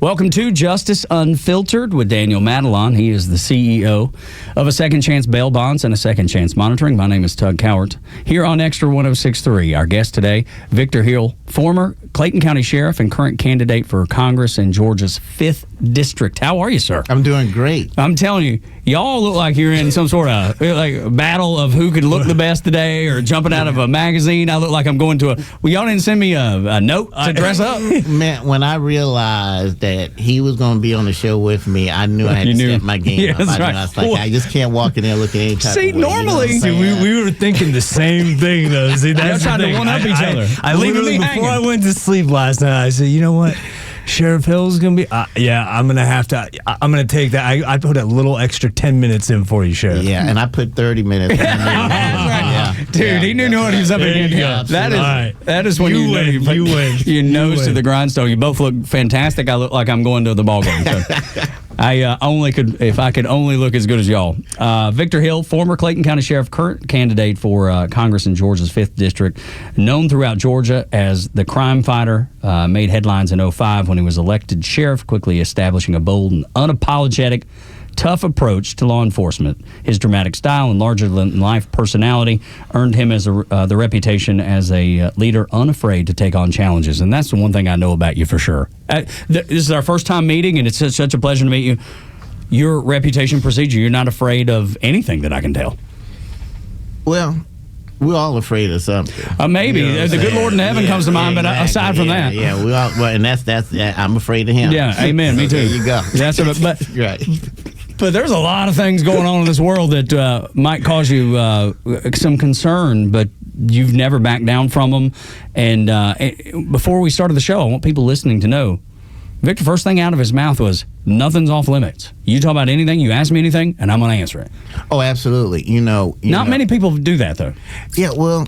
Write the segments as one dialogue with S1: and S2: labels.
S1: Welcome to Justice Unfiltered with Daniel Matalon. He is the CEO of a Second Chance Bail Bonds and a Second Chance Monitoring. My name is Tug Cowart. Here on Extra 106.3, our guest today, Victor Hill, former Clayton County Sheriff and current candidate for Congress in Georgia's 5th District. How are you, sir?
S2: I'm doing great.
S1: I'm telling you, y'all look like you're in some sort of battle of who can look the best today, or jumping out of a magazine. I look like I'm going to a... Well, y'all didn't send me a note to dress up?
S2: Man, when I realized that he was going to be on the show with me, I knew I had to step my game up. I was like, I just can't walk in there looking any type of way.
S1: Normally...
S3: we were thinking the same thing, though. See, that's
S1: trying to one-up each other.
S3: I literally, before I went to sleep last night, I said, you know what? Sheriff Hill's going to be... I'm going to have to... I'm going to take that. I put a little extra 10 minutes in for you, Sheriff.
S2: Yeah, and I put 30 minutes in.
S1: Dude, he knew what he was up against. That is when you know you win. Your nose to the grindstone. You both look fantastic. I look like I'm going to the ball game. So. If I could only look as good as y'all. Victor Hill, former Clayton County Sheriff, current candidate for Congress in Georgia's 5th District, known throughout Georgia as the crime fighter, made headlines in 2005 when he was elected sheriff, quickly establishing a bold and unapologetic, tough approach to law enforcement. His dramatic style and larger-than-life personality earned him as the reputation as a leader unafraid to take on challenges, and that's the one thing I know about you for sure. This is our first time meeting, and it's such a pleasure to meet you. Your reputation precedes you. You're not afraid of anything that I can tell.
S2: Well, we're all afraid of something.
S1: Maybe. You know the good Lord in heaven comes to mind, but aside from that.
S2: Yeah, we all, and that's I'm afraid of him.
S1: Yeah, amen, me too.
S2: There you go.
S1: But
S2: right.
S1: But there's a lot of things going on in this world that might cause you some concern, but you've never backed down from them. And before we started the show, I want people listening to know, Victor, first thing out of his mouth was, nothing's off limits. You talk about anything, you ask me anything, and I'm going to answer it.
S2: Oh, absolutely. Not
S1: many people do that, though.
S2: Yeah, well...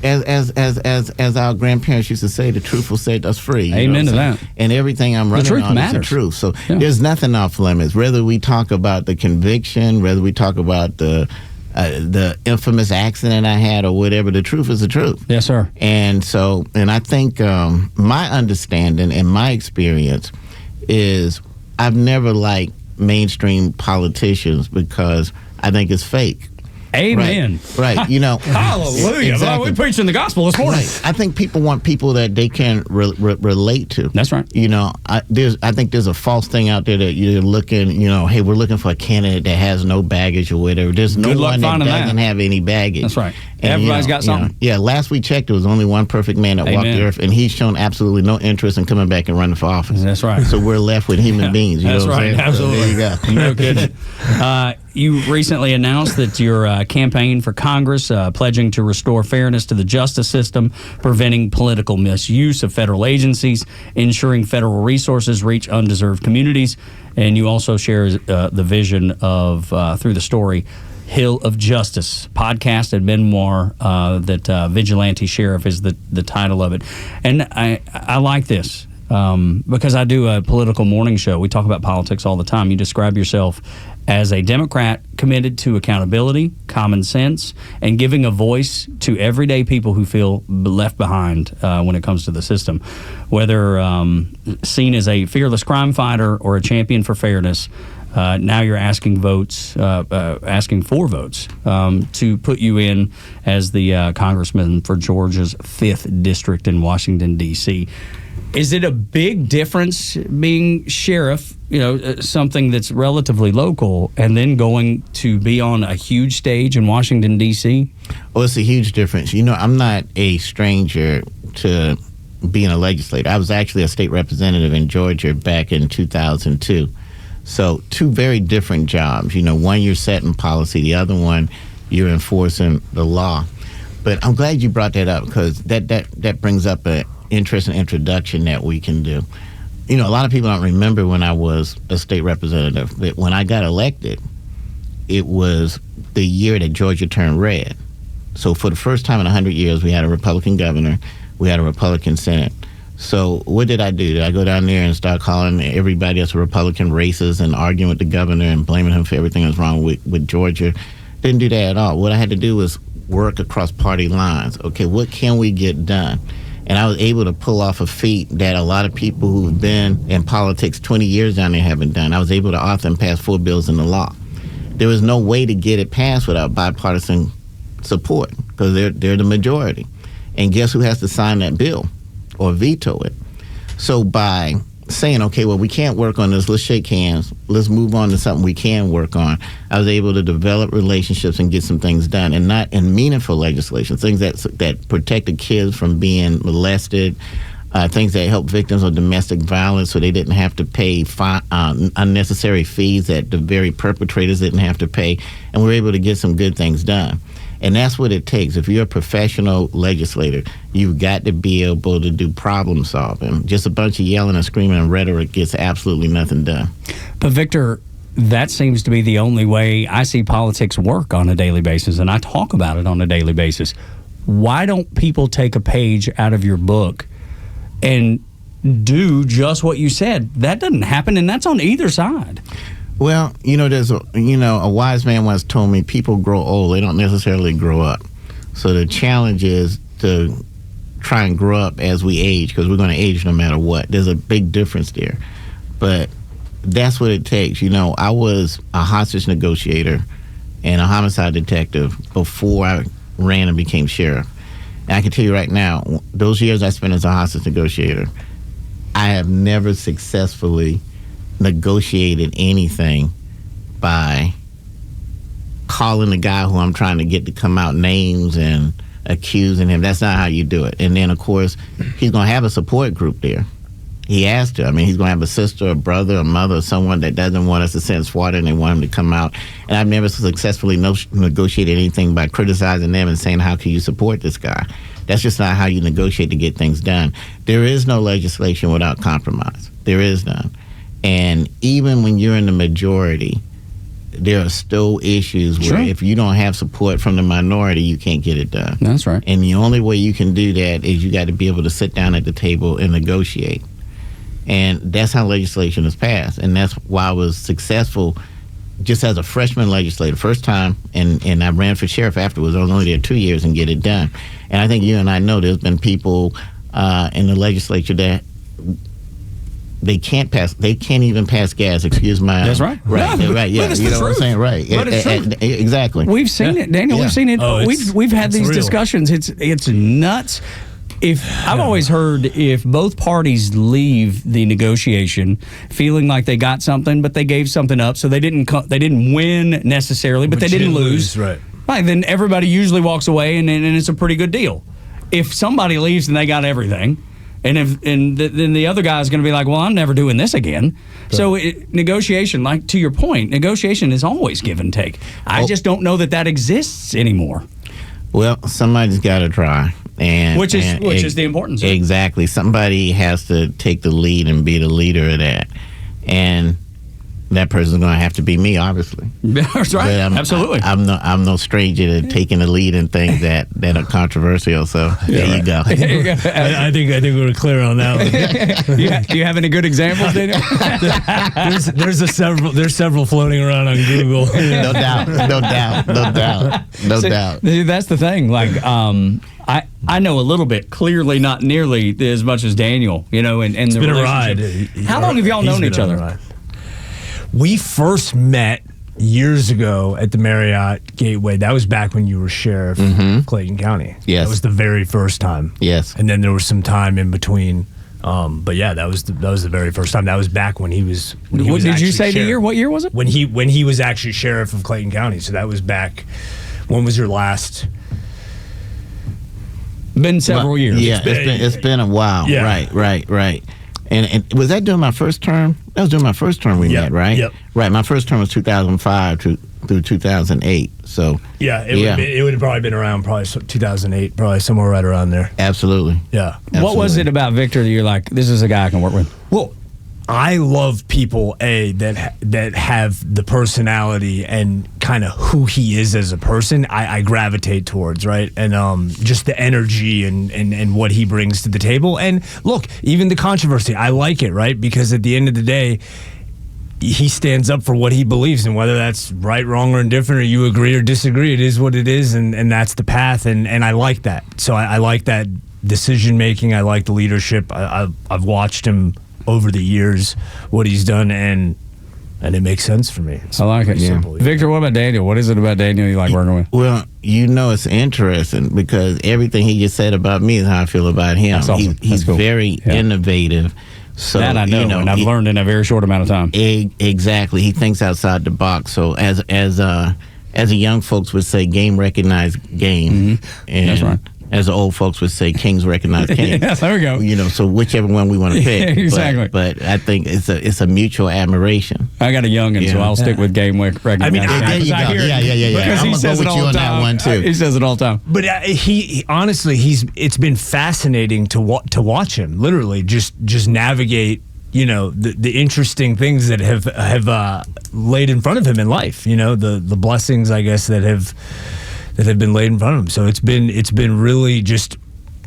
S2: as our grandparents used to say, the truth will set us free.
S1: Amen to that.
S2: And everything I'm running on is the truth. So there's nothing off limits. Whether we talk about the conviction, whether we talk about the infamous accident I had or whatever, the truth is the truth.
S1: Yes, sir.
S2: And I think my understanding and my experience is I've never liked mainstream politicians because I think it's fake.
S1: Amen.
S2: Right.
S1: Hallelujah.
S2: Exactly.
S1: We're preaching the gospel this morning.
S2: Right. I think people want people that they can relate to.
S1: That's right.
S2: I think there's a false thing out there that you're looking, hey, we're looking for a candidate that has no baggage or whatever. There's no one that doesn't have any baggage.
S1: That's right. And everybody's got something.
S2: Last we checked, there was only one perfect man that walked the earth, and he's shown absolutely no interest in coming back and running for office.
S1: That's right.
S2: So we're left with human beings.
S1: That's right. Absolutely.
S2: So there you go.
S1: No kidding. You recently announced that your campaign for Congress, pledging to restore fairness to the justice system, preventing political misuse of federal agencies, ensuring federal resources reach undeserved communities, and you also share the vision of, through the story, Hill of Justice podcast and memoir that Vigilante Sheriff is the title of it. And I like this because I do a political morning show. We talk about politics all the time. You describe yourself as a Democrat committed to accountability, common sense, and giving a voice to everyday people who feel left behind when it comes to the system. Whether seen as a fearless crime fighter or a champion for fairness, now you're asking for votes to put you in as the congressman for Georgia's 5th District in Washington, D.C. Is it a big difference being sheriff, something that's relatively local, and then going to be on a huge stage in Washington, D.C.?
S2: Well, it's a huge difference. I'm not a stranger to being a legislator. I was actually a state representative in Georgia back in 2002. So two very different jobs. One you're setting policy, the other one you're enforcing the law. But I'm glad you brought that up because that brings up an interesting introduction that we can do. A lot of people don't remember when I was a state representative, but when I got elected, it was the year that Georgia turned red. So for the first time in 100 years, we had a Republican governor, we had a Republican Senate. So what did I do? Did I go down there and start calling everybody that's a Republican racist and arguing with the governor and blaming him for everything that's wrong with Georgia? Didn't do that at all. What I had to do was work across party lines. Okay, what can we get done? And I was able to pull off a feat that a lot of people who've been in politics 20 years down there haven't done. I was able to author and pass 4 bills into law. There was no way to get it passed without bipartisan support because they're the majority. And guess who has to sign that bill or veto it? So by saying, okay, well, we can't work on this, let's shake hands, let's move on to something we can work on, I was able to develop relationships and get some things done, and not in meaningful legislation, things that protected kids from being molested, things that help victims of domestic violence so they didn't have to pay unnecessary fees that the very perpetrators didn't have to pay, and we were able to get some good things done. And that's what it takes. If you're a professional legislator, you've got to be able to do problem solving. Just a bunch of yelling and screaming and rhetoric gets absolutely nothing done.
S1: But Victor, that seems to be the only way I see politics work on a daily basis, and I talk about it on a daily basis. Why don't people take a page out of your book and do just what you said? That doesn't happen, and that's on either side.
S2: Well, there's a wise man once told me people grow old, they don't necessarily grow up. So the challenge is to try and grow up as we age, because we're going to age no matter what. There's a big difference there. But that's what it takes. I was a hostage negotiator and a homicide detective before I ran and became sheriff. And I can tell you right now, those years I spent as a hostage negotiator, I have never successfully negotiated anything by calling the guy who I'm trying to get to come out names and accusing him. That's not how you do it. And then, of course, he's going to have a support group there. He has to. I mean, he's going to have a sister, a brother, a mother, someone that doesn't want us to send water and they want him to come out. And I've never successfully negotiated anything by criticizing them and saying, how can you support this guy? That's just not how you negotiate to get things done. There is no legislation without compromise. There is none. And even when you're in the majority, there are still issues where if you don't have support from the minority, you can't get it done.
S1: That's right.
S2: And the only way you can do that is you got to be able to sit down at the table and negotiate. And that's how legislation is passed. And that's why I was successful just as a freshman legislator, first time, and I ran for sheriff afterwards. I was only there 2 years and get it done. And I think you and I know there's been people in the legislature that they can't even pass gas. Excuse my.
S1: That's right.
S2: Right.
S1: No,
S2: right. Yeah. You know what I'm saying? Right.
S1: But it's true.
S2: Exactly.
S1: We've seen it, Daniel.
S2: Yeah.
S1: We've seen it.
S3: Oh,
S1: we've had these
S3: real.
S1: discussions. It's nuts. I've always heard if both parties leave the negotiation feeling like they got something, but they gave something up, so they didn't win necessarily, but they didn't lose.
S3: Right.
S1: Right. Then everybody usually walks away, and it's a pretty good deal. If somebody leaves and they got everything. Then the other guy is going to be like, well, I'm never doing this again. Right. So negotiation, like to your point, negotiation is always give and take. I just don't know that exists anymore.
S2: Well, somebody's got to try.
S1: Which is the importance of it.
S2: Exactly. Somebody has to take the lead and be the leader of that. And that person's going to have to be me, obviously.
S1: That's right. Absolutely.
S2: I'm no stranger to taking the lead in things that are controversial. So there you go.
S3: I think we were clear on that one.
S1: Do you have any good examples, Daniel?
S3: There's several floating around on Google.
S2: No doubt.
S1: See, that's the thing. Like, I know a little bit, clearly not nearly as much as Daniel, and
S3: it's
S1: the
S3: been
S1: relationship.
S3: A ride.
S1: How long have y'all known each other?
S3: We first met years ago at the Marriott Gateway. That was back when you were sheriff of Clayton County.
S2: Yes.
S3: That was the very first time.
S2: Yes.
S3: And then there was some time in between. But yeah, that was the very first time. That was back when he was.
S1: What did you say?
S3: Sheriff.
S1: The year? What year was it?
S3: When he was actually sheriff of Clayton County. So that was back. When was your last?
S1: Been several years.
S2: Yeah, it's been a while.
S3: Yeah.
S2: Right. And was that during my first term? That was during my first term we met, right?
S3: Yep.
S2: Right. My first term was 2005 through 2008. So
S3: it would have probably been around 2008, probably somewhere right around there.
S2: Absolutely.
S3: Yeah.
S1: What was it about Victor that you're like, this is a guy I can work with?
S3: Well, I love people that have the personality and kind of who he is as a person. I gravitate towards, right, and just the energy and what he brings to the table. And look, even the controversy, I like it, right, because at the end of the day, he stands up for what he believes, and whether that's right, wrong, or indifferent, or you agree or disagree, it is what it is, and that's the path, and I like that. So I like that decision making. I like the leadership. I've watched him over the years, what he's done, and it makes sense for me.
S4: I like it.
S3: Simple,
S4: Victor, what about Daniel? What is it about Daniel you like working with?
S2: Well, it's interesting because everything he just said about me is how I feel about him.
S4: That's awesome.
S2: He's
S4: That's cool.
S2: very innovative. So
S4: That I know, and I've learned in a very short amount of time.
S2: Exactly. He thinks outside the box. So as the young folks would say, game recognized game. And
S4: That's right.
S2: as the old folks would say, kings recognize kings.
S4: Yes, there we go.
S2: So whichever one we want to pick.
S4: Exactly.
S2: But I think it's a mutual admiration.
S4: I got a youngin', so I'll stick with game recognized.
S3: I mean,
S2: There you go. Yeah.
S4: Because
S2: I'm
S4: he
S2: gonna
S4: says
S2: go
S4: it
S2: with
S4: all
S2: you
S4: the
S2: on that
S4: time.
S2: one too.
S4: He says it all the time.
S3: But he honestly, it's been fascinating to watch him literally just navigate, the interesting things that have laid in front of him in life. The blessings, I guess, that have been laid in front of him. So it's been really just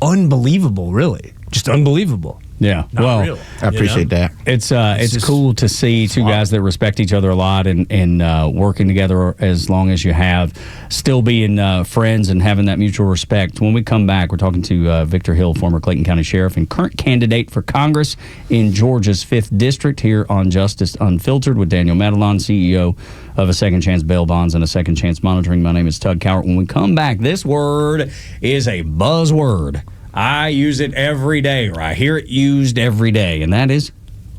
S3: unbelievable, really, just unbelievable.
S4: Yeah.
S3: Not real,
S2: I appreciate that.
S4: It's
S3: just
S4: cool to see two guys that respect each other a lot and working together as long as you have, still being friends and having that mutual respect. When we come back, we're talking to Victor Hill, former Clayton County Sheriff and current candidate for Congress in Georgia's 5th District, here on Justice Unfiltered with Daniel Matalon, CEO of a Second Chance Bail Bonds and a Second Chance Monitoring. My name is Tug Cowart. When we come back, this word is a buzzword. I use it every day, or I hear it used every day, and that is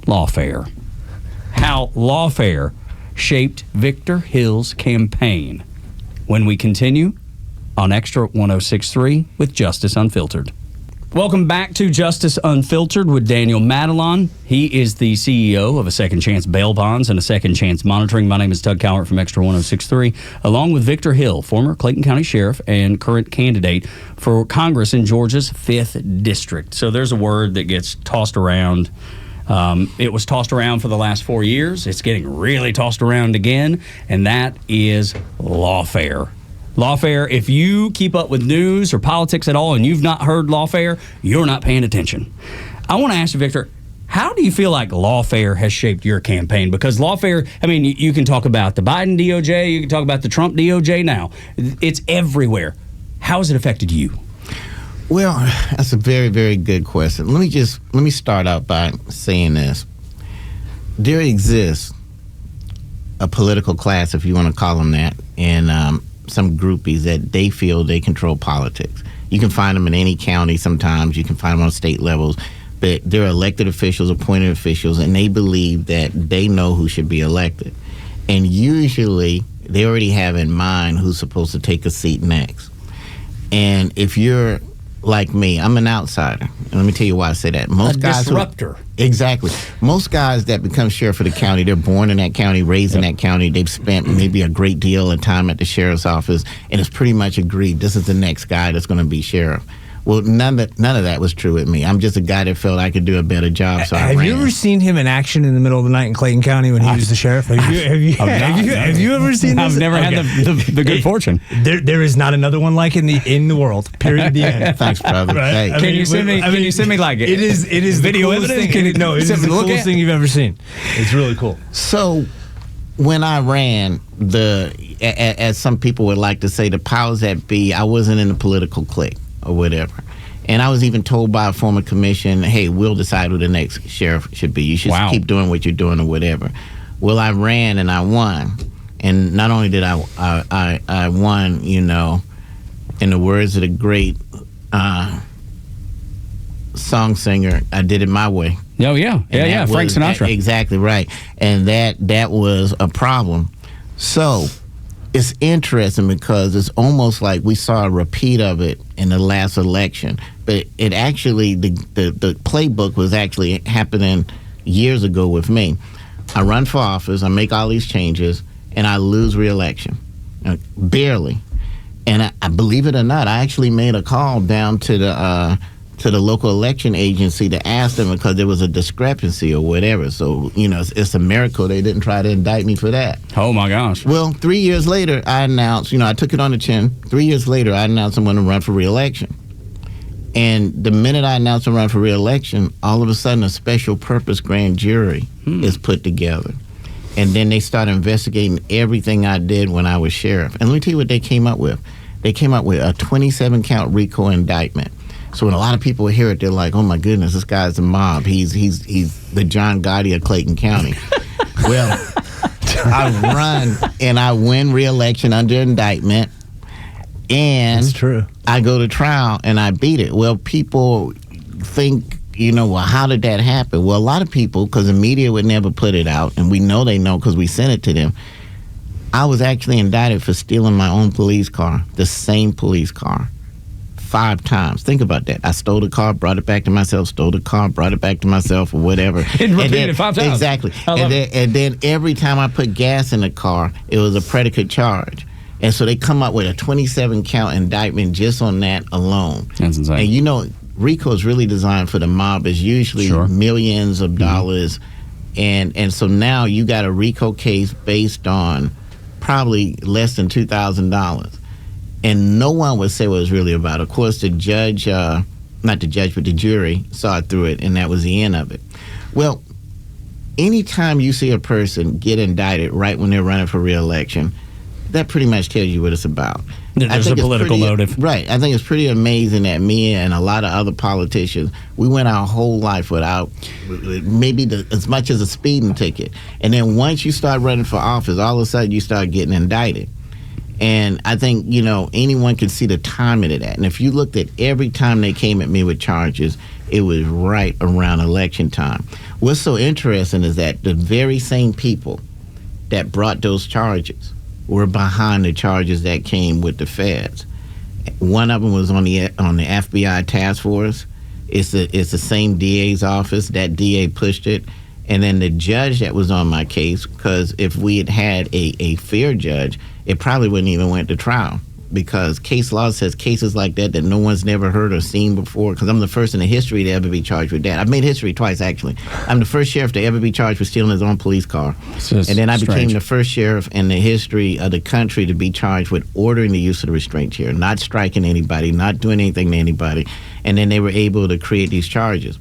S4: lawfare. How lawfare shaped Victor Hill's campaign. When we continue on Extra 106.3 with Justice Unfiltered. Welcome back to Justice Unfiltered with Daniel Matalon. He is the CEO of a Second Chance Bail Bonds and a Second Chance Monitoring. My name is Tug Cowart from Extra 106.3, along with Victor Hill, former Clayton County Sheriff and current candidate for Congress in Georgia's 5th District. So there's a word that gets tossed around. It was tossed around for the last 4 years. It's getting really tossed around again, and that is lawfare. Lawfare, if you keep up with news or politics at all and you've not heard lawfare, you're not paying attention. I want to ask you, Victor, how do you feel like lawfare has shaped your campaign? Because lawfare, I mean, you can talk about the Biden DOJ, you can talk about the Trump DOJ now. It's everywhere. How has it affected you?
S2: Well, that's a very, very good question. Let me start out by saying this. There exists a political class, if you want to call them that, and some groupies that they feel they control politics. You can find them in any county sometimes. You can find them on state levels. But they're elected officials, appointed officials, and they believe that they know who should be elected. And usually they already have in mind who's supposed to take a seat next. And if you're like me, I'm an outsider. And let me tell you why I say that. Most guys
S3: disruptor.
S2: Exactly. Most guys that become sheriff of the county, they're born in that county, raised in that county. They've spent maybe a great deal of time at the sheriff's office, and it's pretty much agreed this is the next guy that's going to be sheriff. Well, none of that was true with me. I'm just a guy that felt I could do a better job, so I ran.
S3: Have you ever seen him in action in the middle of the night in Clayton County when he was the sheriff? Have you ever seen this?
S4: I've never had the good fortune.
S3: There is not another one like it in the world. Period. The end.
S2: Thanks, brother.
S3: Right?
S2: Hey.
S4: Can you send me like
S3: it is
S4: video
S3: the coolest
S4: evidence?
S3: thing. No, it is the coolest thing you've ever seen. It's really cool.
S2: So when I ran, as some people would like to say, the powers that be, I wasn't in the political clique or whatever. And I was even told by a former commission, hey, we'll decide who the next sheriff should be. You should keep doing what you're doing or whatever. Well, I ran and I won. And not only did I won, in the words of the great song singer, I did it my way.
S4: Oh, yeah. Yeah. Frank Sinatra.
S2: Exactly right. And that was a problem. So it's interesting because it's almost like we saw a repeat of it in the last election. But it actually, the playbook was actually happening years ago with me. I run for office, I make all these changes, and I lose re-election. Barely. And I believe it or not, I actually made a call down to the local election agency to ask them because there was a discrepancy or whatever. So, it's a miracle they didn't try to indict me for that.
S4: Oh, my gosh.
S2: Well, 3 years later, I announced, I took it on the chin. 3 years later, I announced I'm going to run for re-election. And the minute I announced I'm running for re-election, all of a sudden a special purpose grand jury is put together. And then they start investigating everything I did when I was sheriff. And let me tell you what they came up with. They came up with a 27-count RICO indictment. So when a lot of people hear it, they're like, "Oh my goodness, this guy's a mob. He's the John Gotti of Clayton County." Well, I run and I win re-election under indictment, and
S3: That's true.
S2: I go to trial and I beat it. Well, people think, well, how did that happen? Well, a lot of people, because the media would never put it out, and we know they know because we sent it to them. I was actually indicted for stealing my own police car, the same police car, 5 times. Think about that. I stole the car, brought it back to myself, stole the car, brought it back to myself, or whatever.
S4: And repeated it 5 times.
S2: Exactly. And then every time I put gas in the car, it was a predicate charge. And so they come up with a 27-count indictment just on that alone.
S4: That's insane.
S2: And RICO is really designed for the mob. It's usually millions of dollars. And so now you got a RICO case based on probably less than $2,000. And no one would say what it was really about. Of course, the judge, not the judge, but the jury saw through it, and that was the end of it. Well, anytime you see a person get indicted right when they're running for re-election, that pretty much tells you what it's about.
S1: There's a political motive.
S2: Right. I think it's pretty amazing that me and a lot of other politicians, we went our whole life without maybe as much as a speeding ticket. And then once you start running for office, all of a sudden you start getting indicted. And I think, anyone can see the timing of that. And if you looked at every time they came at me with charges, it was right around election time. What's so interesting is that the very same people that brought those charges were behind the charges that came with the feds. One of them was on the FBI task force. It's the same DA's office. That DA pushed it. And then the judge that was on my case, because if we had a fair judge, it probably wouldn't even went to trial, because case law says cases like that no one's never heard or seen before, because I'm the first in the history to ever be charged with that. I've made history twice, actually. I'm the first sheriff to ever be charged with stealing his own police car. And then I became the first sheriff in the history of the country to be charged with ordering the use of the restraint chair, not striking anybody, not doing anything to anybody. And then they were able to create these charges.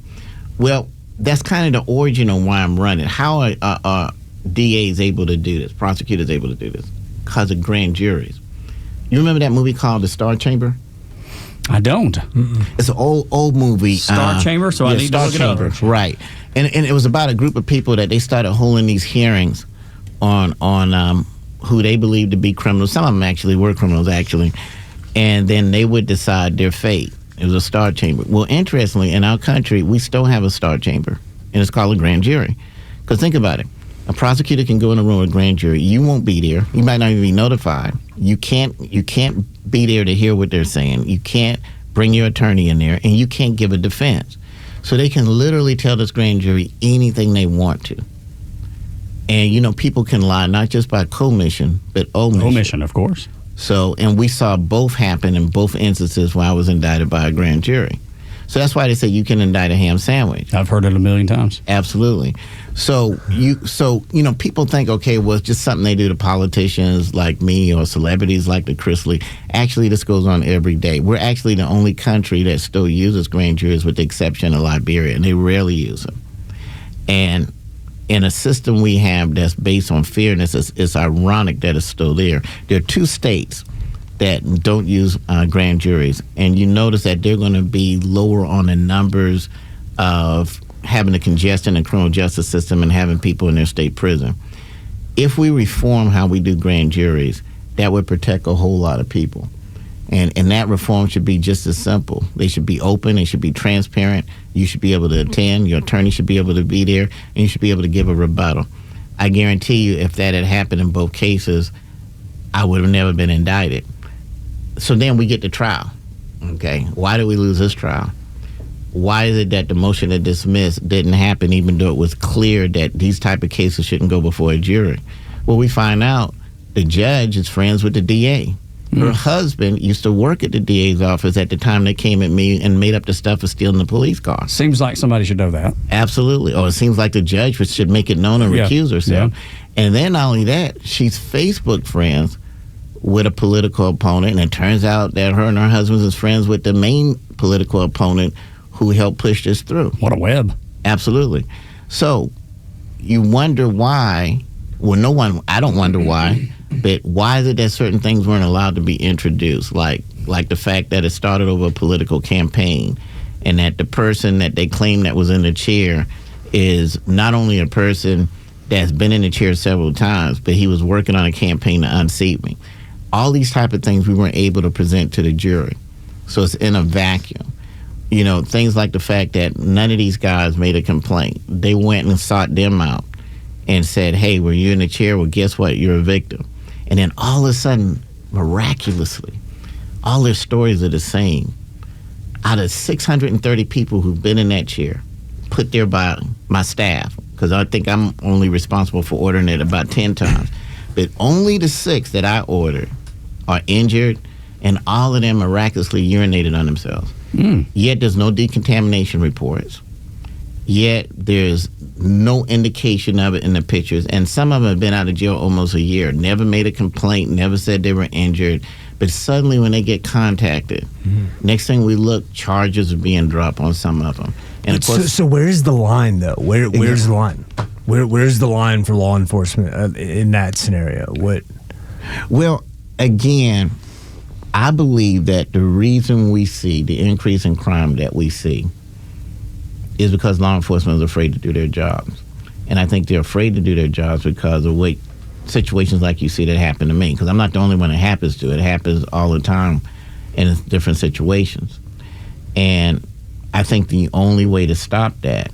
S2: Well, that's kind of the origin of why I'm running. How are DAs able to do this, prosecutors able to do this? Because of grand juries. You remember that movie called The Star Chamber?
S4: I don't.
S2: It's an old movie.
S1: Star Chamber? So I need to look it up.
S2: Right. And it was about a group of people that they started holding these hearings on who they believed to be criminals. Some of them actually were criminals, actually. And then they would decide their fate. It was a star chamber. Well, interestingly, in our country, we still have a star chamber, and it's called a grand jury. Because think about it. A prosecutor can go in a room with a grand jury. You won't be there. You might not even be notified. You can't be there to hear what they're saying. You can't bring your attorney in there, and you can't give a defense. So they can literally tell this grand jury anything they want to. And, people can lie not just by commission, but omission.
S4: Omission, of course.
S2: So, and we saw both happen in both instances when I was indicted by a grand jury. So that's why they say you can indict a ham sandwich.
S4: I've heard it a million times.
S2: Absolutely. So people think, okay, well, it's just something they do to politicians like me or celebrities like the Chrisley. Actually, this goes on every day. We're actually the only country that still uses grand juries, with the exception of Liberia, and they rarely use them. And in a system we have that's based on fairness, it's ironic that it's still there. There are 2 states that don't use grand juries, and you notice that they're going to be lower on the numbers of having a congestion in the criminal justice system and having people in their state prison. If we reform how we do grand juries, that would protect a whole lot of people. And that reform should be just as simple. They should be open. They should be transparent. You should be able to attend. Your attorney should be able to be there, and you should be able to give a rebuttal. I guarantee you, if that had happened in both cases, I would have never been indicted. So then we get to trial. Okay, why did we lose this trial? Why is it that the motion to dismiss didn't happen, even though it was clear that these type of cases shouldn't go before a jury? Well, we find out the judge is friends with the DA. Her husband used to work at the DA's office at the time they came at me and made up the stuff for stealing the police car.
S4: Seems like somebody should know that.
S2: Absolutely. Or it seems like the judge should make it known and recuse herself. Yeah. And then not only that, she's Facebook friends with a political opponent, and it turns out that her and her husband is friends with the main political opponent who helped push this through.
S4: What a web.
S2: Absolutely. So you wonder why. Well, I don't wonder why, but why is it that certain things weren't allowed to be introduced? Like like the fact that it started over a political campaign, and that the person that they claim that was in the chair is not only a person that's been in the chair several times, but he was working on a campaign to unseat me. All these type of things we weren't able to present to the jury. So it's in a vacuum. You know, things like the fact that none of these guys made a complaint. They went and sought them out and said, hey, were you in the chair? Well, guess what? You're a victim. And then all of a sudden, miraculously, all their stories are the same. Out of 630 people who've been in that chair, put there by my staff, because I think I'm only responsible for ordering it about 10 times, but only the 6 that I ordered are injured, and all of them miraculously urinated on themselves. Yet there's no decontamination reports. Yet there's no indication of it in the pictures. And some of them have been out of jail almost a year, never made a complaint, never said they were injured. But suddenly when they get contacted, next thing we look, charges are being dropped on some of them. And of course,
S3: so where's the line, though? Where's the line? Where's the line for law enforcement in that scenario? What?
S2: Well, again, I believe that the reason we see the increase in crime that we see is because law enforcement is afraid to do their jobs. And I think they're afraid to do their jobs because of what situations like you see that happen to me. Because I'm not the only one it happens to. It happens all the time in different situations. And I think the only way to stop that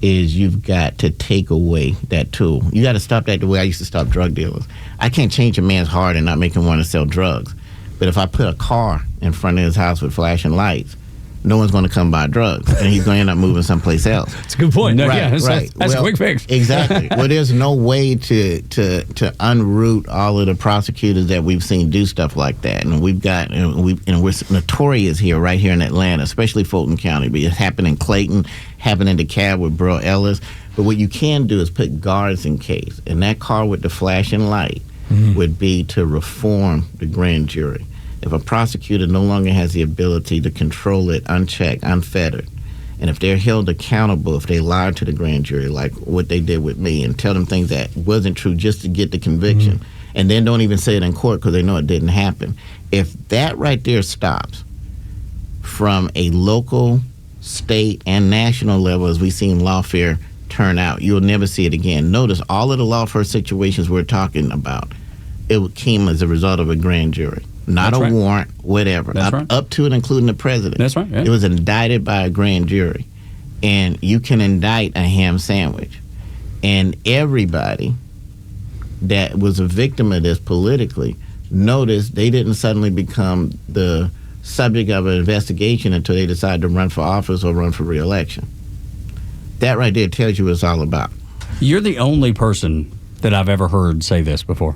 S2: is you've got to take away that tool. You got to stop that the way I used to stop drug dealers. I can't change a man's heart and not make him want to sell drugs. But if I put a car in front of his house with flashing lights, no one's going to come buy drugs, and he's going to end up moving someplace else.
S3: That's a good point.
S4: No,
S2: Right,
S4: yeah, that's
S2: well,
S4: a quick fix.
S2: Exactly. Well, there's no way to unroot all of the prosecutors that we've seen do stuff like that, and we've got we're notorious here, right here in Atlanta, especially Fulton County. But it happened in Clayton, happened in DeKalb with Burl Ellis. But what you can do is put guards in case, and that car with the flashing light would be to reform the grand jury. If a prosecutor no longer has the ability to control it unchecked, unfettered, and if they're held accountable, if they lie to the grand jury, like what they did with me, and tell them things that wasn't true just to get the conviction, and then don't even say it in court because they know it didn't happen. If that right there stops from a local, state, and national level, as we've seen lawfare turn out, you'll never see it again. Notice all of the lawfare situations we're talking about, it came as a result of a grand jury. Not a warrant, whatever. Up to and including the president.
S4: That's right. Yeah.
S2: It was indicted by a grand jury. And you can indict a ham sandwich. And everybody that was a victim of this politically, notice they didn't suddenly become the subject of an investigation until they decided to run for office or run for re-election. That right there tells you what it's all about.
S4: You're the only person that I've ever heard say this before.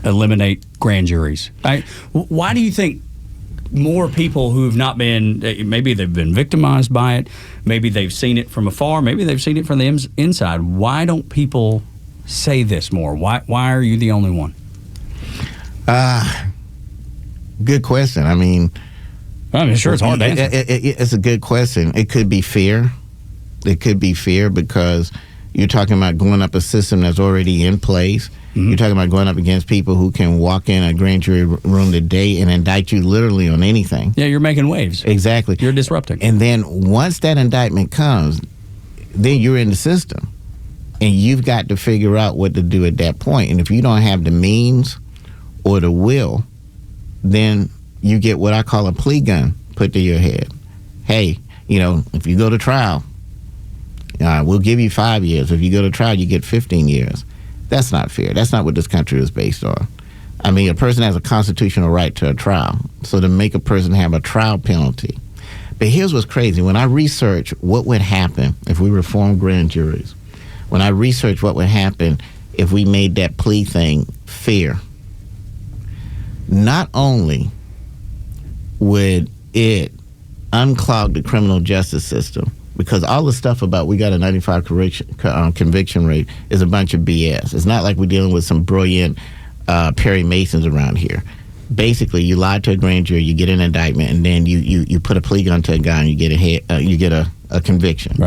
S4: Eliminate grand juries. Why do you think more people who have not been, maybe they've been victimized by it, maybe they've seen it from afar, maybe they've seen it from the inside, why don't people say this more? Why are you the only one?
S2: Good question. I mean,
S4: sure, it's hard to answer.
S2: It's a good question. It could be fear. It could be fear because you're talking about going up a system that's already in place. You're talking about going up against people who can walk in a grand jury room today and indict you literally on anything.
S4: Yeah, you're making waves.
S2: Exactly.
S4: You're disrupting.
S2: And then once that indictment comes, then you're in the system. And you've got to figure out what to do at that point. And if you don't have the means or the will, then you get what I call a plea gun put to your head. Hey, if you go to trial, we'll give you 5 years. If you go to trial, you get 15 years. That's not fair. That's not what this country is based on. I mean, a person has a constitutional right to a trial. So to make a person have a trial penalty. But here's what's crazy. When I research what would happen if we reformed grand juries, when I research what would happen if we made that plea thing fair, not only would it unclog the criminal justice system, because all the stuff about we got a 95 conviction rate is a bunch of BS. It's not like we're dealing with some brilliant Perry Masons around here. Basically, you lie to a grand jury, you get an indictment, and then you put a plea gun to a guy and you get a conviction.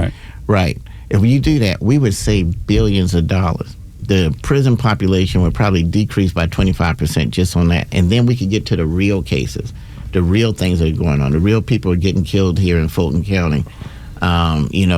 S2: Right. If you do that, we would save billions of dollars. The prison population would probably decrease by 25% just on that. And then we could get to the real cases. the real things that are going on. The real people are getting killed here in Fulton County.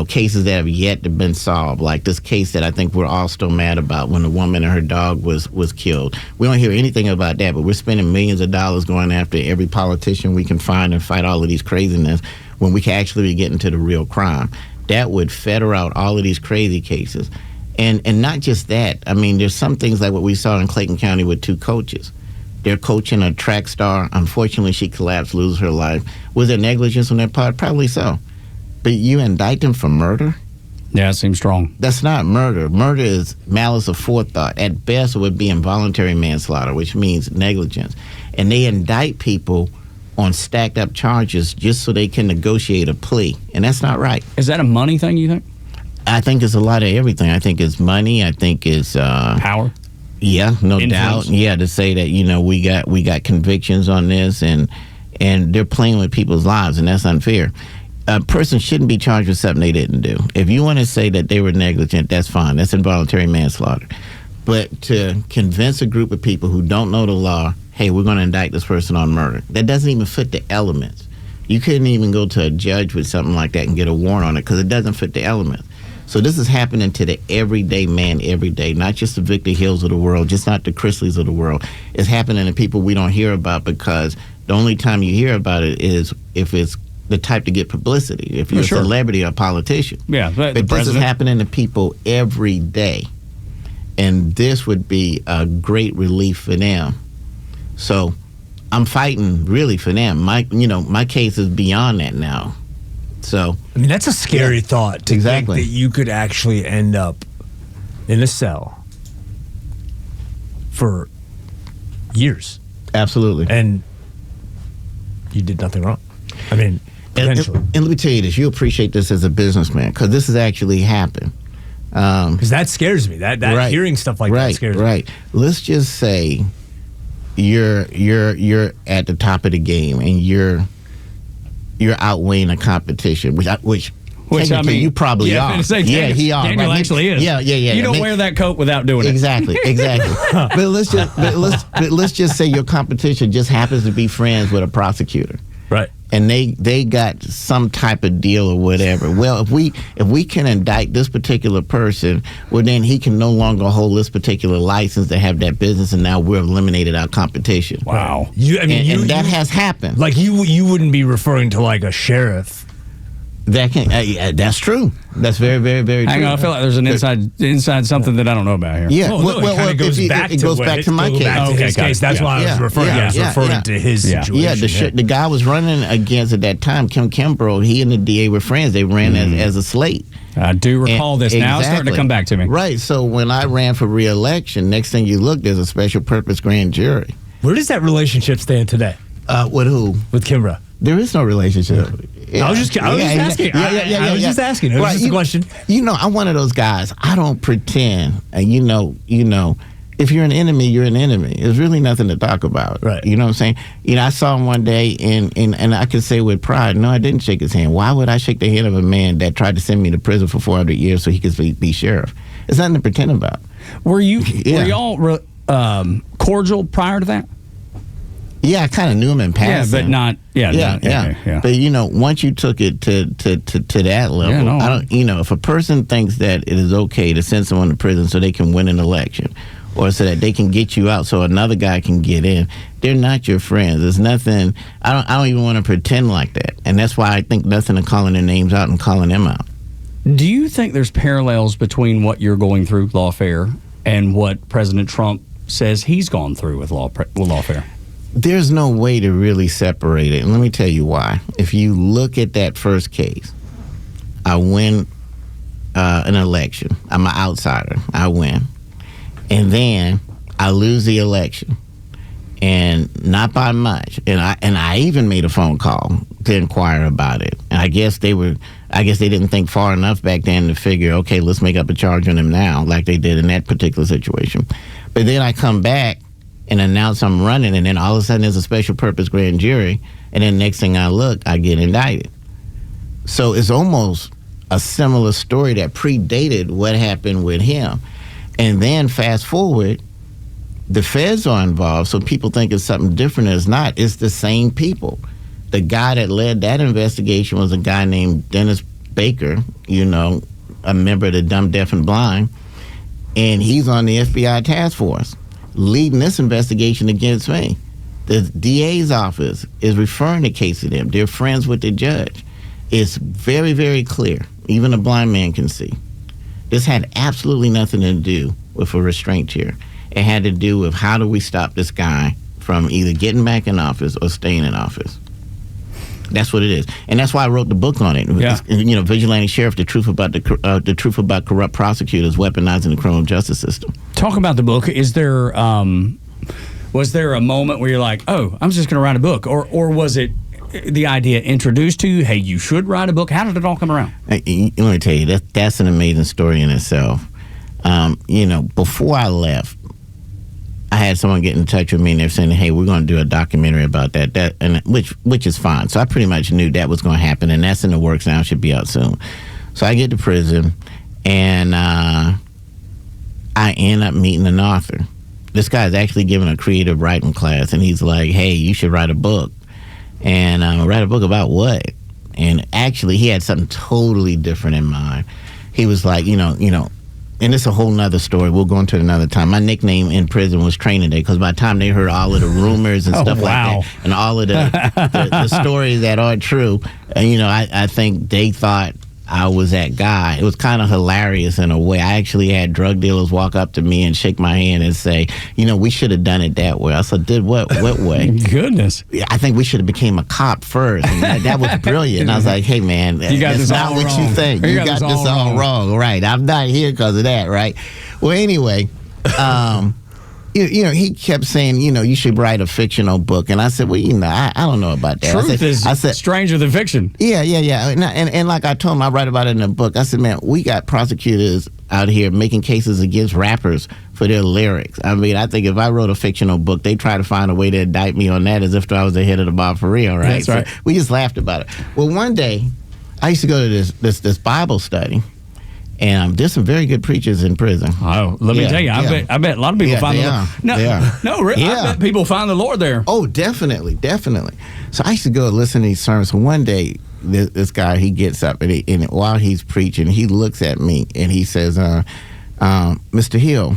S2: Cases that have yet to been solved, like this case that I think we're all still mad about when the woman and her dog was killed. We don't hear anything about that, but we're spending millions of dollars going after every politician we can find and fight all of these craziness when we can actually be getting to the real crime. That would fetter out all of these crazy cases. And not just that. I mean, there's some things like what we saw in Clayton County with 2 coaches. They're coaching a track star. Unfortunately, she collapsed, loses her life. Was there negligence on their part? Probably so. But you indict them for murder?
S4: Yeah, it seems strong.
S2: That's not murder. Murder is malice aforethought. At best, it would be involuntary manslaughter, which means negligence. And they indict people on stacked up charges just so they can negotiate a plea. And that's not right.
S4: Is that a money thing, you think?
S2: I think it's a lot of everything. I think it's money. I think it's
S4: power.
S2: Yeah, no
S4: Influence.
S2: doubt. Yeah, to say that we got convictions on this, and they're playing with people's lives, and that's unfair. A person shouldn't be charged with something they didn't do. If you want to say that they were negligent, that's fine. That's involuntary manslaughter. But to convince a group of people who don't know the law, hey, we're going to indict this person on murder, that doesn't even fit the elements. You couldn't even go to a judge with something like that and get a warrant on it because it doesn't fit the elements. So this is happening to the everyday man every day, not just the Victor Hills of the world, just not the Chrisleys of the world. It's happening to people we don't hear about because the only time you hear about it is if it's the type to get publicity, if you're a celebrity or a politician.
S4: Yeah,
S2: but this is happening to people every day. And this would be a great relief for them. So I'm fighting really for them. My case is beyond that now. So
S3: I mean, that's a scary thought to think that you could actually end up in a cell for years.
S2: Absolutely.
S3: And you did nothing wrong. I mean, potentially.
S2: And let me tell you this, you appreciate this as a businessman because this has actually happened.
S3: Because that scares me. That
S2: right,
S3: hearing stuff like that scares me.
S2: Right. Let's just say you're at the top of the game and you're outweighing the competition, which I mean, you probably are. He are.
S4: Daniel actually is.
S2: Yeah.
S4: You don't wear that coat without doing it.
S2: Exactly. But let's just say your competition just happens to be friends with a prosecutor,
S3: right?
S2: And they got some type of deal or whatever. Well, if we can indict this particular person, well then he can no longer hold this particular license to have that business, and now we've eliminated our competition.
S4: Wow.
S2: That has happened.
S3: Like you wouldn't be referring to like a sheriff.
S2: That's true. That's very, very, very true.
S4: Hang on, I feel like there's an inside something that I don't know about here.
S2: Yeah,
S3: it goes back to my case. That's why I was referring. I was referring to his situation.
S2: Yeah, the guy was running against at that time, Kim Kimbrough. He and the DA were friends. They ran as a slate.
S4: I do recall this. Now it's starting to come back to me.
S2: Right. So when I ran for re-election, next thing you look, there's a special purpose grand jury.
S3: Where does that relationship stand today?
S2: With who?
S3: With Kimbrough.
S2: There is no relationship.
S3: Yeah. I was just asking. I was just asking. It was just a question.
S2: I'm one of those guys. I don't pretend. If you're an enemy, you're an enemy. There's really nothing to talk about.
S3: Right.
S2: You know what I'm saying? I saw him one day, and I can say with pride, no, I didn't shake his hand. Why would I shake the hand of a man that tried to send me to prison for 400 years so he could be sheriff? There's nothing to pretend about.
S4: Were y'all cordial prior to that?
S2: Yeah, I kind of knew him in passing.
S4: Yeah, but not.
S2: Yeah. But once you took it to that level, I don't. If a person thinks that it is okay to send someone to prison so they can win an election, or so that they can get you out so another guy can get in, they're not your friends. There's nothing. I don't even want to pretend like that, and that's why I think nothing of calling their names out and calling them out.
S4: Do you think there's parallels between what you're going through, lawfare, and what President Trump says he's gone through with lawfare?
S2: There's no way to really separate it, and let me tell you why. If you look at that first case, I win an election. I'm an outsider. I win. And then I lose the election, and not by much. And I even made a phone call to inquire about it. And I guess they didn't think far enough back then to figure, okay, let's make up a charge on him now, like they did in that particular situation. But then I come back and announce I'm running, and then all of a sudden there's a special purpose grand jury, and then next thing I look, I get indicted. So it's almost a similar story that predated what happened with him. And then fast forward, the feds are involved, so people think it's something different. It's not. It's the same people. The guy that led that investigation was a guy named Dennis Baker, a member of the Dumb, Deaf, and Blind, and he's on the FBI task force leading this investigation against me. The DA's office is referring the case to them. They're friends with the judge. It's very, very clear. Even a blind man can see. This had absolutely nothing to do with a restraint chair. It had to do with how do we stop this guy from either getting back in office or staying in office. That's what it is, and that's why I wrote the book on it.
S4: Yeah.
S2: Vigilante Sheriff: The Truth About Corrupt Prosecutors Weaponizing the Criminal Justice System.
S4: Talk about the book. Is there was there a moment where you're like, oh, I'm just going to write a book, or was it the idea introduced to you? Hey, you should write a book. How did it all come around?
S2: Let me tell you, that's an amazing story in itself. Before I left, I had someone get in touch with me, and they're saying, "Hey, we're going to do a documentary about that," and which is fine. So I pretty much knew that was going to happen, and that's in the works now. It should be out soon. So I get to prison, and I end up meeting an author. This guy's actually giving a creative writing class, and he's like, "Hey, you should write a book." And write a book about what? And actually, he had something totally different in mind. He was like, and it's a whole nother story. We'll go into it another time. My nickname in prison was Training Day, because by the time they heard all of the rumors and stuff like that, and all of the stories that aren't true, I think they thought I was that guy. It was kind of hilarious in a way. I actually had drug dealers walk up to me and shake my hand and say, we should have done it that way. I said, did what way?
S4: Goodness.
S2: I think we should have became a cop first. And that was brilliant. And I was like, hey, man, that's not what you think. You got this all wrong. Right. I'm not here because of that, right? Well, anyway, he kept saying, you should write a fictional book. And I said, well, I don't know about that.
S4: Truth is stranger than fiction.
S2: Yeah. And like I told him, I write about it in the book. I said, man, we got prosecutors out here making cases against rappers for their lyrics. I mean, I think if I wrote a fictional book, they'd try to find a way to indict me on that as if I was the head of the mob for real, right?
S4: That's right.
S2: So we just laughed about it. Well, one day, I used to go to this Bible study. And there's some very good preachers in prison.
S4: Oh, let me tell you, I bet a lot of people find the Lord. I bet people find the Lord there.
S2: Oh, definitely. So I used to go listen to these sermons. So one day, this guy, he gets up, and while he's preaching, he looks at me, and he says, Mr. Hill,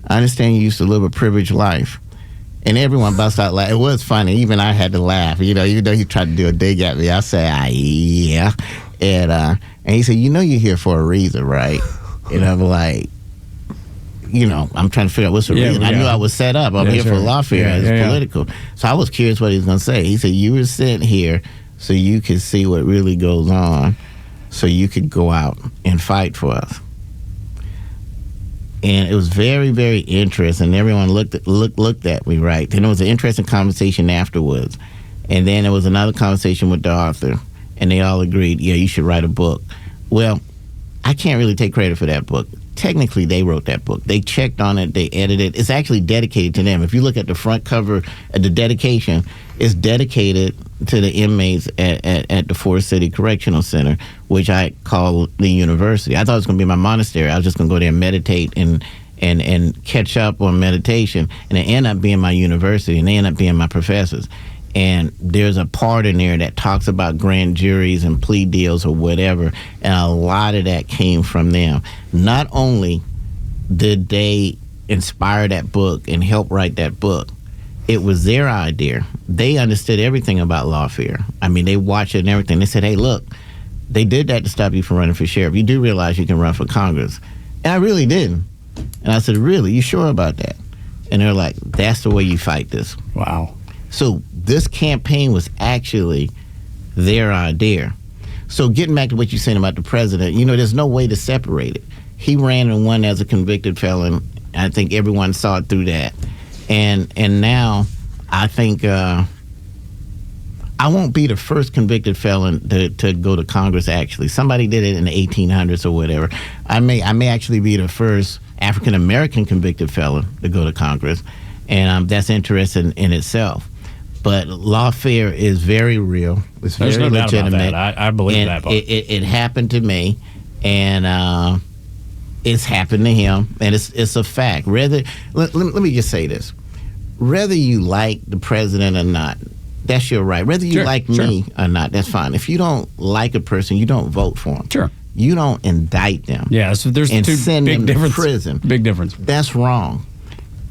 S2: I understand you used to live a privileged life. And everyone busts out laughing. It was funny. Even I had to laugh. Even though he tried to do a dig at me, I said, yeah. And he said, you're here for a reason, right? And I'm like, I'm trying to figure out what's the reason. I knew I was set up. I'm here for lawfare. It's political. So I was curious what he was going to say. He said, you were sent here so you could see what really goes on, so you could go out and fight for us. And it was very, very interesting. Everyone looked at me, right? Then there was an interesting conversation afterwards. And then there was another conversation with the author. And they all agreed, yeah, you should write a book. Well, I can't really take credit for that book. Technically, they wrote that book. They checked on it. They edited it. It's actually dedicated to them. If you look at the front cover of the dedication, it's dedicated to the inmates at the Forest City Correctional Center, which I call the university. I thought it was going to be my monastery. I was just going to go there and meditate and catch up on meditation. And it ended up being my university, and they ended up being my professors. And there's a part in there that talks about grand juries and plea deals or whatever, and a lot of that came from them. Not only did they inspire that book and help write that book, it was their idea. They understood everything about lawfare. I mean, they watched it and everything. They said, hey, look, they did that to stop you from running for sheriff. You do realize you can run for Congress. And I really didn't. And I said, really? You sure about that? And they're like, that's the way you fight this.
S4: Wow.
S2: So this campaign was actually their idea. So getting back to what you're saying about the president, there's no way to separate it. He ran and won as a convicted felon. I think everyone saw it through that. And now I think I won't be the first convicted felon to go to Congress, actually. Somebody did it in the 1800s or whatever. I may actually be the first African-American convicted felon to go to Congress. And that's interesting in itself. But lawfare is very real. It's
S4: There's
S2: very
S4: no doubt
S2: legitimate.
S4: about that. I believe
S2: and
S4: that part.
S2: It happened to me, and It's happened to him, and it's a fact. Let me just say this. Whether you like the president or not, that's your right. Whether you like me or not, that's fine. If you don't like a person, you don't vote for them.
S4: Sure.
S2: You don't indict them.
S4: Yeah, so there's
S2: and
S4: two
S2: send
S4: big
S2: them
S4: difference.
S2: to prison.
S4: Big difference.
S2: That's wrong.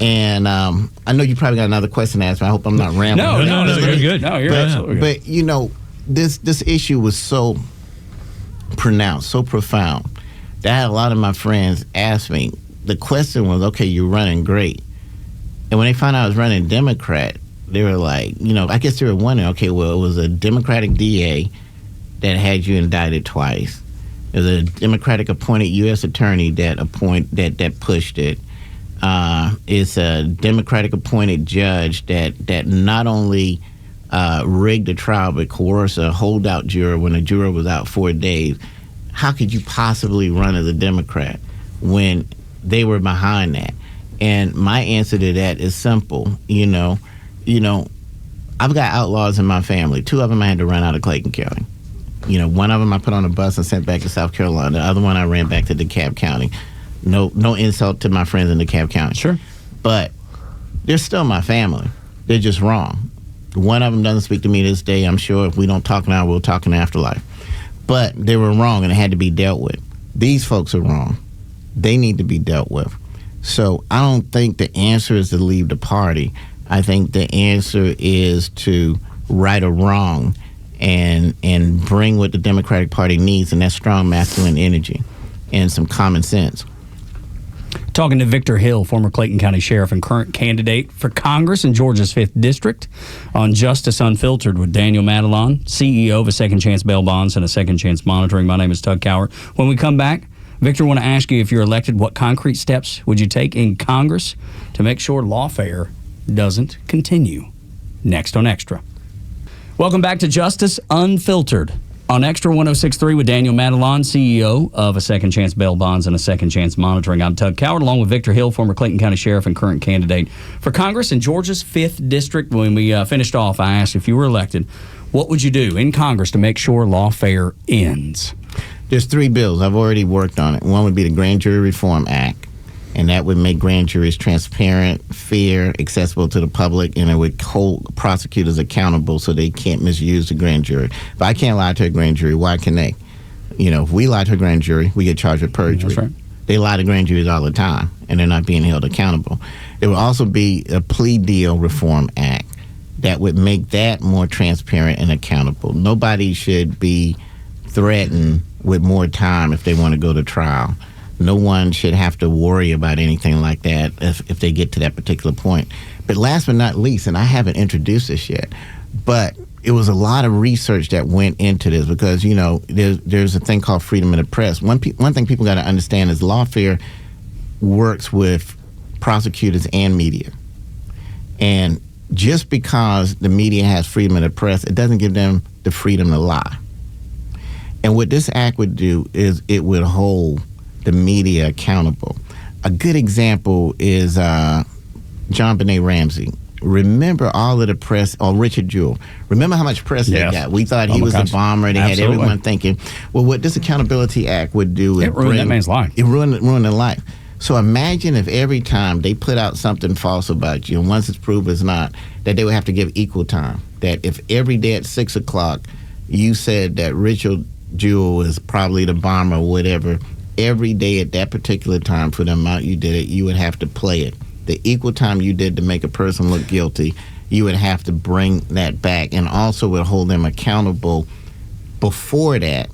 S2: And I know you probably got another question to ask me. I hope I'm not rambling.
S4: No, you're good. No, you're absolutely good.
S2: But, you know, this issue was so pronounced, so profound, that I had a lot of my friends ask me. The question was, okay, you're running great. And when they found out I was running Democrat, they were like, you know, I guess they were wondering, okay, well, it was a Democratic DA that had you indicted twice. It was a Democratic appointed U.S. attorney that pushed it. It's a Democratic appointed judge that not only rigged the trial but coerced a holdout juror when a juror was out 4 days. How could you possibly run as a Democrat when they were behind that? And my answer to that is simple. You know, I've got outlaws in my family. 2 of them I had to run out of Clayton County. You know, one of them I put on a bus and sent back to South Carolina. The other one I ran back to DeKalb County. No insult to my friends in DeKalb County.
S4: Sure.
S2: But they're still my family. They're just wrong. One of them doesn't speak to me this day. I'm sure if we don't talk now, we'll talk in the afterlife. But they were wrong, and it had to be dealt with. These folks are wrong. They need to be dealt with. So I don't think the answer is to leave the party. I think the answer is to right a wrong and bring what the Democratic Party needs, and that's strong masculine energy and some common sense.
S4: Talking to Victor Hill, former Clayton County Sheriff and current candidate for Congress in Georgia's 5th District, on Justice Unfiltered with Daniel Matalon, CEO of a Second Chance Bail Bonds and a Second Chance Monitoring. My name is Tug Cowart. When we come back, Victor, I want to ask you, if you're elected, what concrete steps would you take in Congress to make sure lawfare doesn't continue? Next on Extra. Welcome back to Justice Unfiltered on Extra 106.3 with Daniel Matalon, CEO of a Second Chance Bail Bonds and a Second Chance Monitoring. I'm Tug Cowart, along with Victor Hill, former Clayton County Sheriff and current candidate for Congress in Georgia's 5th District. When we finished off, I asked, if you were elected, what would you do in Congress to make sure lawfare ends?
S2: There's 3 bills. I've already worked on it. One would be the Grand Jury Reform Act, and that would make grand juries transparent, fair, accessible to the public, and it would hold prosecutors accountable so they can't misuse the grand jury. If I can't lie to a grand jury, why can they? You know, if we lie to a grand jury, we get charged with perjury.
S4: That's right.
S2: They lie to grand juries all the time, and they're not being held accountable. There would also be a plea deal reform act that would make that more transparent and accountable. Nobody should be threatened with more time if they want to go to trial. No one should have to worry about anything like that if they get to that particular point. But last but not least, and I haven't introduced this yet, but it was a lot of research that went into this because, you know, there's a thing called freedom of the press. One thing people got to understand is lawfare works with prosecutors and media. And just because the media has freedom of the press, it doesn't give them the freedom to lie. And what this act would do is it would hold the media accountable. A good example is John Benet Ramsey. Remember all of the press, or Richard Jewell. Remember how much press they got. We thought he was a bomber. They had everyone thinking, well, what this Accountability Act would do is
S4: it ruined that man's life.
S2: It ruined their life. So imagine if every time they put out something false about you, and once it's proved it's not, that they would have to give equal time. That if every day at 6 o'clock you said that Richard Jewell is probably the bomber or whatever, every day at that particular time for the amount you did it, you would have to play it. The equal time you did to make a person look guilty, you would have to bring that back, and also would hold them accountable before that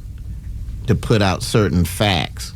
S2: to put out certain facts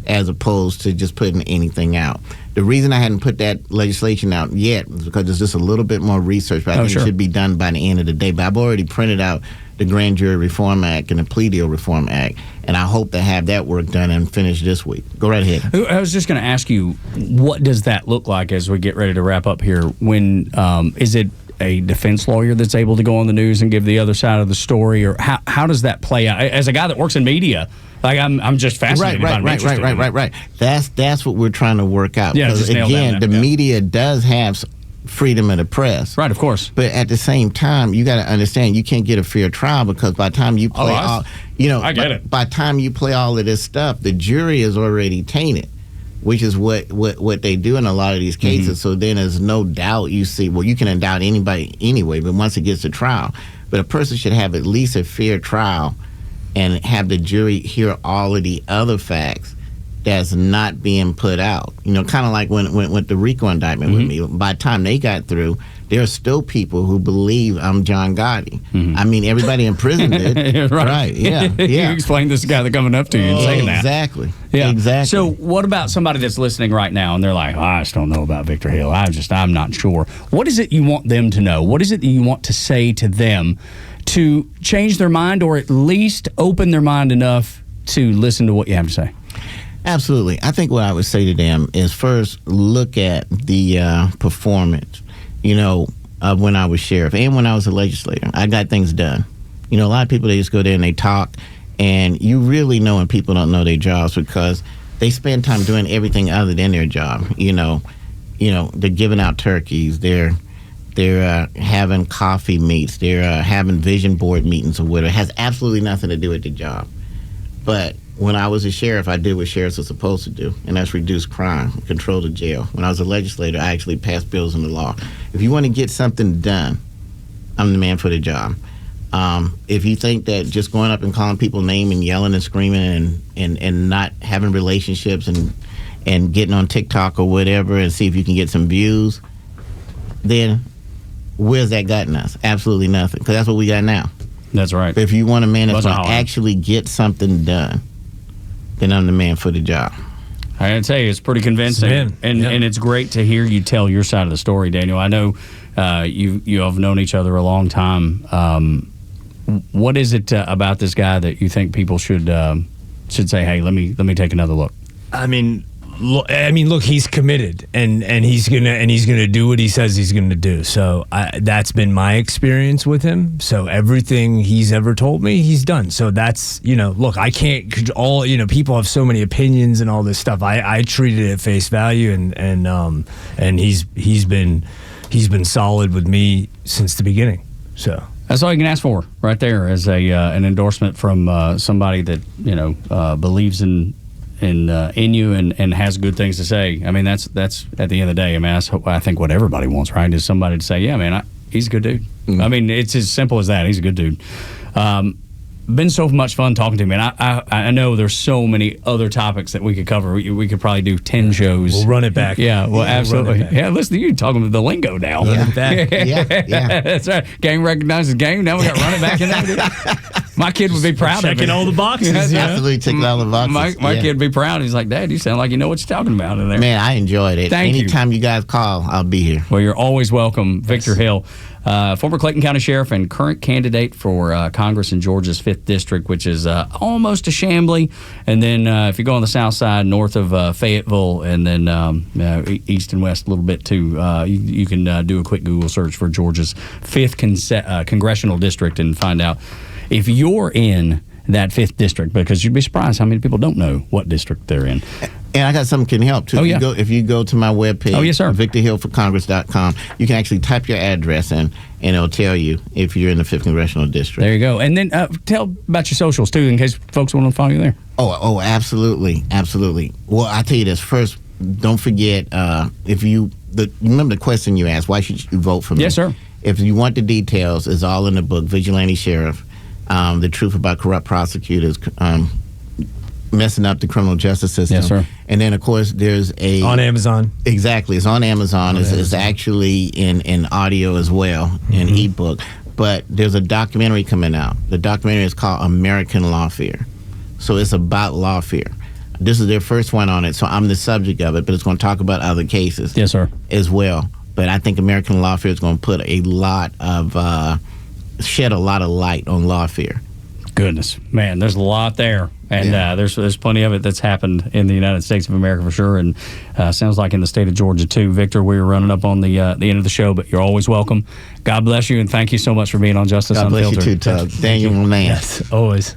S2: as opposed to just putting anything out. The reason I hadn't put that legislation out yet is because there's just a little bit more research, but I think it should be done by the end of the day. But I've already printed out the Grand Jury Reform Act and the Plea Deal Reform Act, and I hope to have that work done and finished this week. Go right ahead.
S4: I was just going to ask you, what does that look like as we get ready to wrap up here? When is it a defense lawyer that's able to go on the news and give the other side of the story, or how does that play out? As a guy that works in media, like I'm just fascinated by it.
S2: Right. That's what we're trying to work out.
S4: Yeah,
S2: because again, the media does have freedom of the press.
S4: Right, of course.
S2: But at the same time, you got to understand you can't get a fair trial because by the time you play
S4: I get it.
S2: By the time you play all of this stuff, the jury is already tainted. which is what they do in a lot of these cases. So then there's no doubt you see, well, you can indict anybody anyway, but once it gets to trial. But a person should have at least a fair trial and have the jury hear all of the other facts that's not being put out. You know, kind of like when with the RICO indictment with me. By the time they got through, there are still people who believe I'm John Gotti. I mean, everybody in prison did. Right. Yeah.
S4: You explained this guy that coming up to you and saying that.
S2: Exactly.
S4: Yeah.
S2: Exactly.
S4: So what about somebody that's listening right now and they're like, oh, I just don't know about Victor Hill. I'm not sure. What is it you want them to know? What is it that you want to say to them to change their mind, or at least open their mind enough to listen to what you have to say?
S2: Absolutely. I think what I would say to them is first look at the performance, of when I was sheriff and when I was a legislator. I got things done. A lot of people, they just go there and they talk, and you really know when people don't know their jobs because they spend time doing everything other than their job. They're giving out turkeys. They're having coffee meets. They're having vision board meetings or whatever. It has absolutely nothing to do with the job. But when I was a sheriff, I did what sheriffs are supposed to do, and that's reduce crime, control the jail. When I was a legislator, I actually passed bills into law. If you want to get something done, I'm the man for the job. If you think that just going up and calling people names and yelling and screaming and not having relationships and getting on TikTok or whatever and see if you can get some views, then where's that gotten us? Absolutely nothing, because that's what we got now.
S4: That's right.
S2: But if you want a man that's going to actually get something done, then I'm the man for the job.
S4: I gotta tell you, it's pretty convincing, and it's great to hear you tell your side of the story, Daniel. I know you have known each other a long time. What is it about this guy that you think people should say, hey, let me take another look?
S3: I mean, look, he's committed, and he's gonna do what he says he's gonna do. So that's been my experience with him. So everything he's ever told me, he's done. So that's look, I can't people have so many opinions and all this stuff. I treated it at face value, and he's been solid with me since the beginning. So
S4: that's all you can ask for, right there, as an endorsement from somebody that believes in you and has good things to say. I mean, that's at the end of the day. I mean, I think what everybody wants, right, is somebody to say, yeah, man, he's a good dude. I mean, it's as simple as that. He's a good dude. Been so much fun talking to him, and I know there's so many other topics that we could cover. We could probably do 10 shows.
S3: We'll run it back.
S4: Yeah, well, absolutely. Yeah, listen to you talking with the lingo now.
S3: Run it back.
S2: Yeah.
S4: That's right. Game recognizes game. Now we got run it back in there. My kid would be proud of it.
S3: Checking all the boxes.
S2: Absolutely checking all the boxes.
S4: My kid would be proud. He's like, Dad, you sound like you know what you're talking about in there.
S2: Man, I enjoyed it. Anytime you guys call, I'll be here.
S4: Well, you're always welcome. Victor Hill, former Clayton County Sheriff and current candidate for Congress in Georgia's 5th District, which is almost to Chamblee. And then if you go on the south side, north of Fayetteville, and then east and west a little bit too, you can do a quick Google search for Georgia's 5th Congressional District and find out if you're in that 5th district, because you'd be surprised how many people don't know what district they're in.
S2: And I got something can help too. If you go to my webpage, VictorHillForCongress.com, you can actually type your address in, and it'll tell you if you're in the 5th Congressional District.
S4: There you go. And then tell about your socials too, in case folks want to follow you there.
S2: Oh, absolutely. Well, I tell you this first. Don't forget, remember the question you asked, why should you vote for me?
S4: Yes, sir.
S2: If you want the details, it's all in the book, Vigilante Sheriff. The truth about corrupt prosecutors messing up the criminal justice system.
S4: Yes, sir.
S2: And then, of course, there's
S3: on Amazon.
S2: Exactly. It's on Amazon. It's actually in audio as well, in ebook. But there's a documentary coming out. The documentary is called American Lawfare. So it's about lawfare. This is their first one on it, so I'm the subject of it, but it's going to talk about other cases.
S4: Yes, sir.
S2: As well. But I think American Lawfare is going to put shed a lot of light on lawfare.
S4: Goodness, man, there's a lot there, and there's plenty of it that's happened in the United States of America for sure, and sounds like in the state of Georgia too. Victor, we were running up on the end of the show, but you're always welcome. God bless you, and thank you so much for being on Justice Unfiltered.
S2: God bless you too, Tug. Daniel, my man.
S3: Yes, always.